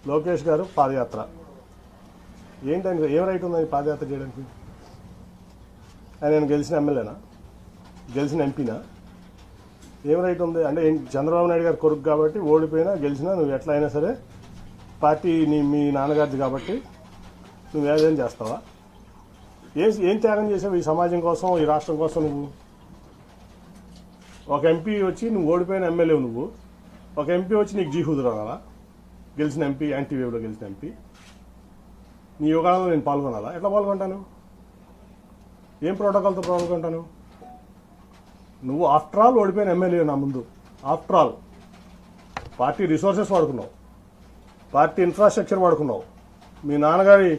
లోకేష్ గారు పాదయాత్ర ఏంటంటే ఏం రైట్ ఉందని పాదయాత్ర చేయడానికి? ఆయన గెలిచిన ఎమ్మెల్యేనా, గెలిచిన ఎంపీనా? ఏం రైట్ ఉంది అంటే చంద్రబాబు నాయుడు గారు కొడుకు కాబట్టి ఓడిపోయినా గెలిచినా నువ్వు ఎట్లా అయినా సరే పార్టీ మీ నాన్నగారిది కాబట్టి నువ్వు ఏదైనా చేస్తావా? ఏం త్యాగం చేసావు ఈ సమాజం కోసం, ఈ రాష్ట్రం కోసం? నువ్వు ఒక ఎంపీ వచ్చి నువ్వు ఓడిపోయిన ఎమ్మెల్యే, నువ్వు ఒక ఎంపీ వచ్చి నీకు జీహుదురు అనాలా? గెలిచిన ఎంపీ, యాంటీవేవ్లో గెలిచిన ఎంపీ నీ యోగాలో నేను పాల్గొనాలా? ఎట్లా పాల్గొంటాను? ఏం ప్రోటోకాల్తో పాల్గొంటాను? నువ్వు ఆఫ్టర్ ఆల్ ఓడిపోయిన ఎమ్మెల్యే నా ముందు. ఆఫ్టర్ ఆల్ పార్టీ రిసోర్సెస్ వాడుకున్నావు, పార్టీ ఇన్ఫ్రాస్ట్రక్చర్ వాడుకున్నావు, మీ నాన్నగారి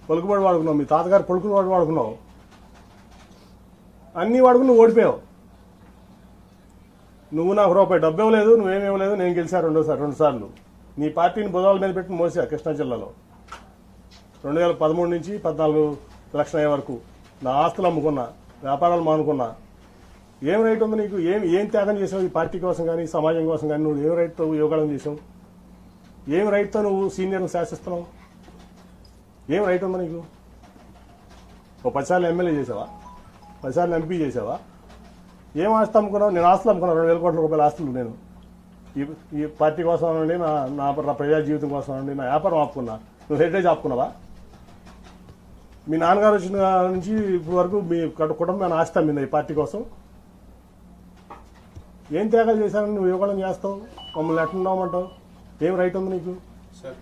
పలుకుబడి వాడుకున్నావు, మీ తాతగారి పలుకుబడి వాడుకున్నావు, అన్నీ వాడుకుని నువ్వు ఓడిపోయావు. నువ్వు నాకు రూపాయి డబ్బు ఇవ్వలేదు, నువ్వేమివ్వలేదు, నేను గెలిచా రెండు సార్లు. నీ పార్టీని భుజాల మీద పెట్టి మోసా కృష్ణా జిల్లాలో 2013 నుంచి 14 ఎలక్షన్ అయ్యే వరకు నా ఆస్తులు అమ్ముకున్నా, వ్యాపారాలు మానుకున్నా. ఏం రైట్ ఉంది నీకు? ఏం త్యాగం చేసావు ఈ పార్టీ కోసం కానీ, సమాజం కోసం కానీ? నువ్వు ఏం రైట్తో యోగాళం చేసావు? ఏం రైట్తో నువ్వు సీనియర్ని శాసిస్తున్నావు? ఏం రైట్ ఉందా నీకు? ఓ 10 సార్లు ఎమ్మెల్యే చేసావా? 10 సార్లు ఎంపీ చేసావా? ఏం ఆస్తి అమ్ముకున్నావు? నేను ఆస్తులు అమ్ముకున్నాను, 2,000 కోట్ల రూపాయల ఆస్తులు. నేను ఈ పార్టీ కోసం అనండి, నా ప్రజా జీవితం కోసం అనండి, నా వ్యాపారం ఆపుకున్నా. నువ్వు హెరిటేజ్ ఆపుకున్నావా? మీ నాన్నగారు వచ్చిన నుంచి ఇప్పుడు వరకు మీ కుటుంబాన్ని ఆస్తి అమ్మింది ఈ పార్టీ కోసం. ఏం త్యాగాలు చేశానని నువ్వు యువకులను చేస్తావు? మమ్మల్ని ఎట్లున్నామంటావు? ఏం రైట్ ఉంది నీకు? సార్